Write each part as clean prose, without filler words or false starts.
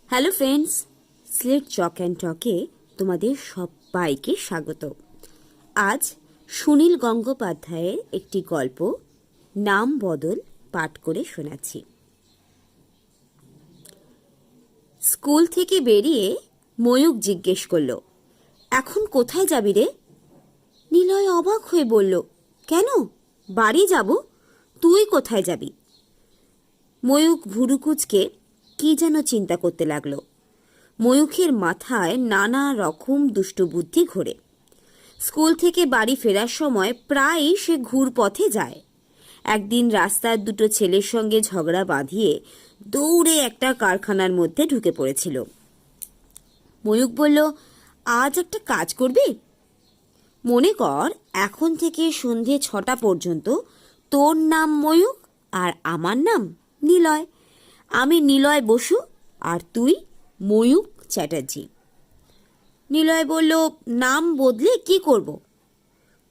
Hello friends, slate chalk and টকে তোমাদের সবাইকে স্বাগত। আজ সুনীল গঙ্গোপাধ্যায়ের একটি গল্প নাম বদল পাঠ করে শোনাচ্ছি। স্কুল থেকে বেরিয়ে ময়ূক জিজ্ঞেস করল, এখন কোথায় যাবি রে? নিলয় অবাক হয়ে বলল, কেন, বাড়ি যাব। তুই কোথায় যাবি? ময়ূক ভুরুকুচকে কি যেন চিন্তা করতে লাগলো। ময়ূখের মাথায় নানা রকম দুষ্টবুদ্ধি ঘোরে। স্কুল থেকে বাড়ি ফেরার সময় প্রায়ই সে ঘুরপথে যায়। একদিন রাস্তার দুটো ছেলের সঙ্গে ঝগড়া বাঁধিয়ে দৌড়ে একটা কারখানার মধ্যে ঢুকে পড়েছিল। ময়ূক বলল, আজ একটা কাজ করবি? মনে কর, এখন থেকে সন্ধে 6টা পর্যন্ত তোর নাম ময়ূক আর আমার নাম নিলয়। আমি নিলয় বসু আর তুই ময়ূক চ্যাটার্জি। নিলয় বলল, নাম বদলে কি করব?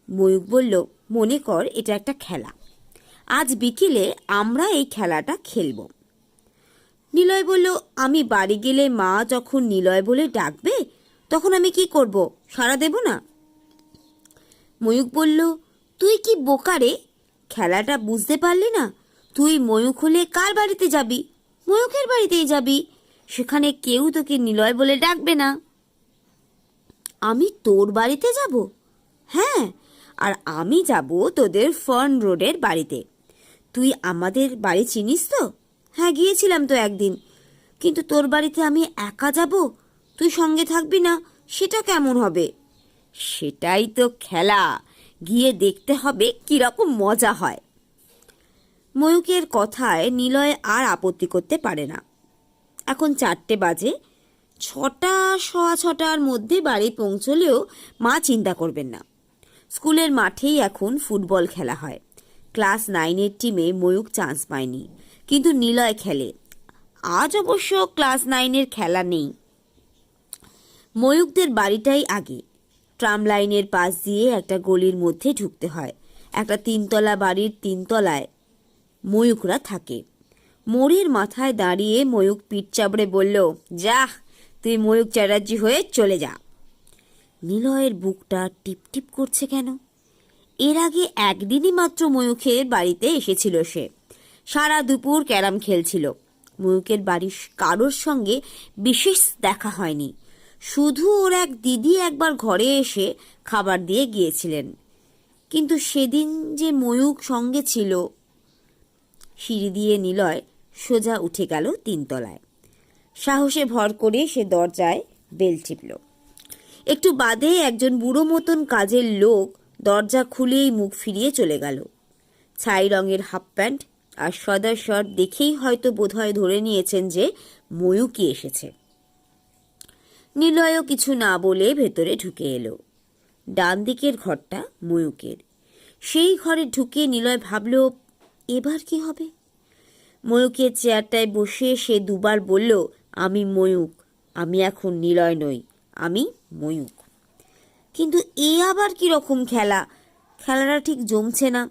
ময়ূক বলল, মনে কর এটা একটা খেলা। আজ বিকেলে আমরা এই খেলাটা খেলব। নিলয় বলল, আমি বাড়ি গেলে মা যখন নিলয় বলে ডাকবে তখন আমি কি করব, সাড়া দেব না? ময়ূক বলল, তুই কি বোকা রে, খেলাটা বুঝতে পারলি না? তুই ময়ূক হলে কার বাড়িতে যাবি? ময়ূকের বাড়িতেই যাবি। সেখানে কেউ তোকে নিলয় বলে ডাকবে না। আমি তোর বাড়িতে যাব? হ্যাঁ, আর আমি যাব তোদের ফার্ন রোডের বাড়িতে। তুই আমাদের বাড়ি চিনিস তো? হ্যাঁ, গিয়েছিলাম তো একদিন। কিন্তু তোর বাড়িতে আমি একা যাব, তুই সঙ্গে থাকবি না, সেটা কেমন হবে? সেটাই তো খেলা, গিয়ে দেখতে হবে কিরকম মজা হয়। ময়ূকের কথায় নিলয় আর আপত্তি করতে পারে না। এখন 4টে বাজে। 6টা, 6:15 মধ্যে বাড়ি পৌঁছলেও মা চিন্তা করবেন না। স্কুলের মাঠেই এখন ফুটবল খেলা হয়। ক্লাস 9-এর টিমে ময়ূক চান্স পায়নি, কিন্তু নিলয় খেলে। আজ অবশ্য ক্লাস 9-এর খেলা নেই। ময়ূকদের বাড়িটাই আগে। ট্রাম লাইনের পাশ দিয়ে একটা গলির মধ্যে ঢুকতে হয়। একটা 3তলা বাড়ির 3তলায় ময়ূকরা থাকে। মোড়ের মাথায় দাঁড়িয়ে ময়ূক পিঠ চাপড়ে বলল, যা, তুই ময়ূক চ্যাটার্জি হয়ে চলে যা। নিলয়ের বুকটা টিপ টিপ করছে কেন? এর আগে একদিনই মাত্র ময়ূকের বাড়িতে এসেছিল সে। সারা দুপুর ক্যারাম খেলছিল। ময়ূকের বাড়ির কারোর সঙ্গে বিশেষ দেখা হয়নি। শুধু ওর এক দিদি একবার ঘরে এসে খাবার দিয়ে গিয়েছিলেন। কিন্তু সেদিন যে ময়ূক সঙ্গে ছিল। সিঁড়ি দিয়ে নিলয় সোজা উঠে গেল 3তলায়। সাহসে ভর করে সে দরজায় বেল টিপল। একটু বাদে একজন বুড়ো মতন কাজের লোক দরজা খুলেই মুখ ফিরিয়ে চলে গেল। ছাই রঙের হাফ প্যান্ট আর সাদা শার্ট দেখেই হয়তো বোধহয় ধরে নিয়েছেন যে ময়ূকই এসেছে। নিলয়ও কিছু না বলে ভেতরে ঢুকে এলো। ডান দিকের ঘরটা ময়ূকের। সেই ঘরে ঢুকে নিলয় ভাবল, এবার কি হবে? ময়ূকের চেয়ারটায় বসে সে দুবার বলল, আমি ময়ূক, আমি এখন নিলয় নই, আমি ময়ূক। কিন্তু এ আবার কিরকম খেলা? খেলাটা ঠিক জমছে না।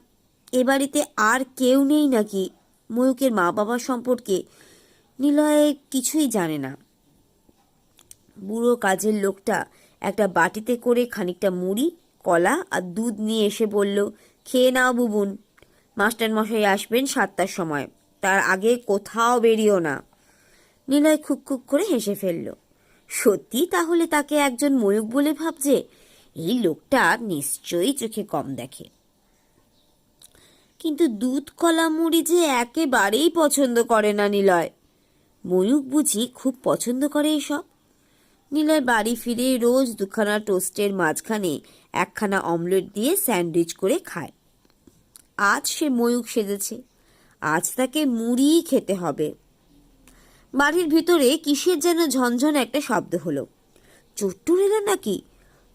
এ বাড়িতে আর কেউ নেই নাকি? ময়ূকের মা বাবা সম্পর্কে নিলয় কিছুই জানে না। বুড়ো কাজের লোকটা একটা বাটিতে করে খানিকটা মুড়ি, কলা আর দুধ নিয়ে এসে বলল, খেয়ে নাও বুবুন, মাস্টারমশাই আসবেন 7টার সময়, তার আগে কোথাও বেরিও না। নিলয় খুক খুক করে হেসে ফেলল। সত্যি তাহলে তাকে একজন ময়ূক বলে ভাবছে? এই লোকটা নিশ্চয়ই চোখে কম দেখে। কিন্তু দুধ, কলা, মুড়ি যে একেবারেই পছন্দ করে না নিলয়। ময়ূক বুঝি খুব পছন্দ করে এসব। নিলয় বাড়ি ফিরে রোজ 2খানা টোস্টের মাঝখানে 1খানা অমলেট দিয়ে স্যান্ডউইচ করে খায়। আজ সে ময়ূক সেজেছে, আজ তাকে মুড়িই খেতে হবে। বাড়ির ভিতরে কিসের যেন ঝনঝন একটা শব্দ হলো। চোট্টুর এলো নাকি?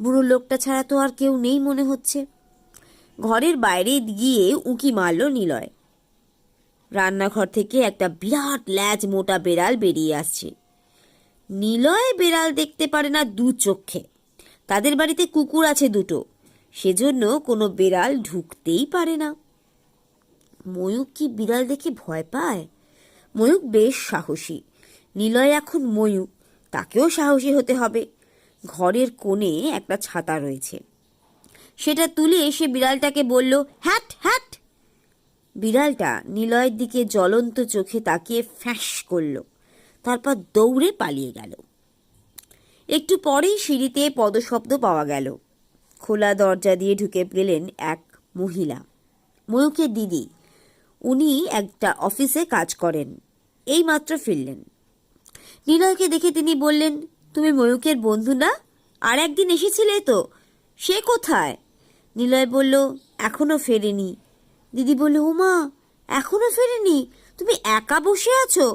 বুড়ো লোকটা ছাড়া তো আর কেউ নেই মনে হচ্ছে। ঘরের বাইরে গিয়ে উঁকি মারল নিলয়। রান্নাঘর থেকে একটা বিরাট ল্যাজ মোটা বেড়াল বেরিয়ে আসছে। নিলয় বেড়াল দেখতে পারে না 2 চোখে। তাদের বাড়িতে কুকুর আছে 2টো, সেজন্য কোনো বেড়াল ঢুকতেই পারে না। ময়ূক কি বিড়াল দেখে ভয় পায়? ময়ূক বেশ সাহসী। নিলয় এখন ময়ূক, তাকেও সাহসী হতে হবে। ঘরের কোণে একটা ছাতা রয়েছে, সেটা তুলে এসে বিড়ালটাকে বলল, হ্যাট হ্যাট। বিড়ালটা নিলয়ের দিকে জ্বলন্ত চোখে তাকিয়ে ফ্যাঁস করল, তারপর দৌড়ে পালিয়ে গেল। একটু পরেই সিঁড়িতে পদশব্দ পাওয়া গেল। খোলা দরজা দিয়ে ঢুকে গেলেন এক মহিলা, ময়ূকের দিদি। উনি একটা অফিসে কাজ করেন, এই মাত্র ফিরলেন। নিলয়কে দেখে তিনি বললেন, তুমি ময়ূকের বন্ধু না? আর একদিন এসেছিলে তো, সে কোথায়? নিলয় বলল, এখনো ফেরেনি। দিদি বলল, ওমা, এখনো ফেরেনি? তুমি একা বসে আছো?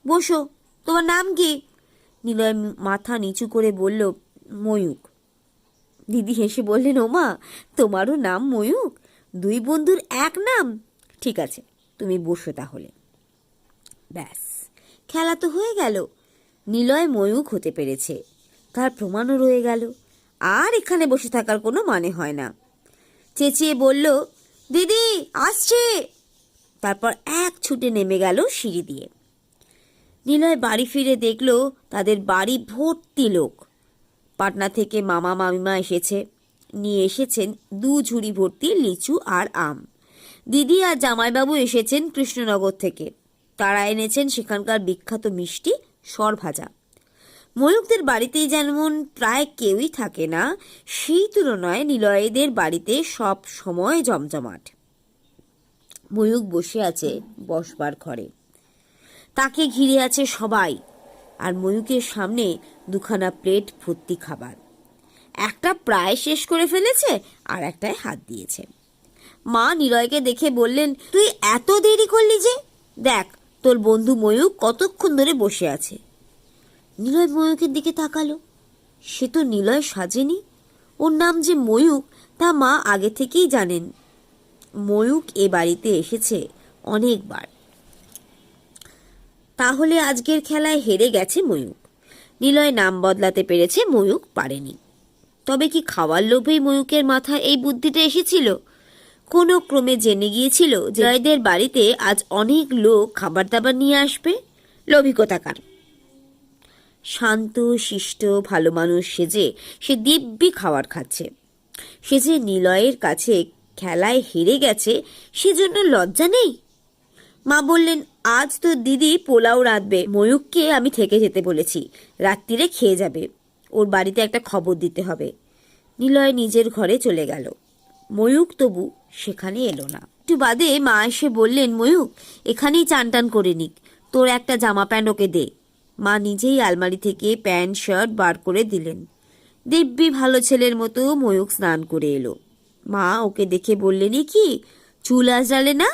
বসো, তোমার নাম কি? নিলয় মাথা নিচু করে বলল, ময়ূক। দিদি হেসে বললেন, ওমা, তোমারও নাম ময়ূক? দুই বন্ধুর এক নাম। ঠিক আছে, তুমি বসো তাহলে। ব্যাস, খেলা তো হয়ে গেল। নিলয় ময়ূক হতে পেরেছে, তার প্রমাণও রয়ে গেল। আর এখানে বসে থাকার কোনো মানে হয় না। চেঁচিয়ে বলল, দিদি আসছে। তারপর এক ছুটে নেমে গেল সিঁড়ি দিয়ে। নিলয় বাড়ি ফিরে দেখল তাদের বাড়ি ভর্তি লোক। পাটনা থেকে মামা মামিমা এসেছে, নিয়ে এসেছেন 2 ঝুড়ি ভর্তি লিচু আর আম। দিদি আর জামাইবাবু এসেছেন কৃষ্ণনগর থেকে, তারা এনেছেন সেখানকার বিখ্যাত মিষ্টি সরভাজা। ময়ূকদের বাড়িতেই যেমন প্রায় কেউই থাকে না, সেই তুলনায় নিলয়দের বাড়িতে সব সময় জমজমাট। ময়ূক বসে আছে বসবার ঘরে, তাকে ঘিরে আছে সবাই, আর ময়ূকের সামনে 2খানা প্লেট ভর্তি খাবার। একটা প্রায় শেষ করে ফেলেছে, আর একটায় হাত দিয়েছে। মা নিলয়কে দেখে বললেন, তুই এত দেরি করলি যে? দেখ, তোর বন্ধু ময়ূক কতক্ষণ ধরে বসে আছে। নিলয় ময়ূকের দিকে তাকালো, সে তো নিলয় সাজেনি। ওর নাম যে ময়ূক তা মা আগে থেকেই জানেন। ময়ূক এ বাড়িতে এসেছে অনেকবার। তাহলে আজকের খেলায় হেরে গেছে ময়ূক। নিলয় নাম বদলাতে পেরেছে, ময়ূক পারেনি। তবে কি খাওয়ার লোভেই ময়ূকের মাথায় এই বুদ্ধিটা এসেছিল? কোনো ক্রমে জেনে গিয়েছিল যে জয়দের বাড়িতে আজ অনেক লোক খাবার দাবার নিয়ে আসবে। লোভী কোথাকার। শান্ত শিষ্ট ভালো মানুষ সেজে সে দিব্যি খাবার খাচ্ছে। সে যে নিলয়ের কাছে খেলায় হেরে গেছে, সেজন্য লজ্জা নেই। মা বললেন, আজ তো দিদি পোলাও রাঁধবে, ময়ূককে আমি থেকে যেতে বলেছি, রাত্রিরে খেয়ে যাবে। ওর বাড়িতে একটা খবর দিতে হবে। নিলয় নিজের ঘরে চলে গেল। ময়ূক তবু সেখানে এলো না। একটু বাদে মা এসে বললেন, ময়ূক এখানেই চান টান করে নিক, তোর একটা জামা প্যান্ট ওকে দে। মা নিজেই আলমারি থেকে প্যান্ট শার্ট বার করে দিলেন। দিব্যি ভালো ছেলের মতো ময়ূক স্নান করে এলো। মা ওকে দেখে বললেন, কি চুল আজরালে না?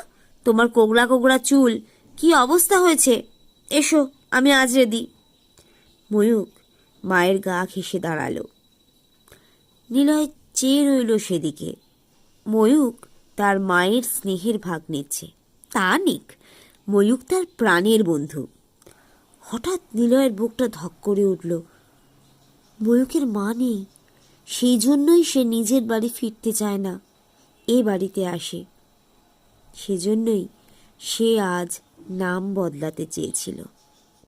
তোমার কোগড়া কোগড়া চুল, কি অবস্থা হয়েছে? এসো, আমি আজরে দিই। ময়ূক মায়ের গা ঘেঁষে দাঁড়ালো। নিলয় চেয়ে রইল সেদিকে। ময়ূক তার মায়ের স্নেহের ভাগ নিচ্ছে, তা নিক, ময়ূক তার প্রাণের বন্ধু। হঠাৎ নিলয়ের বুকটা ধক করে উঠল। ময়ূকের মা নেই, সেই জন্যই সে নিজের বাড়ি ফিরতে চায় না, এ বাড়িতে আসে। সেজন্যই সে আজ নাম বদলাতে চেয়েছিল।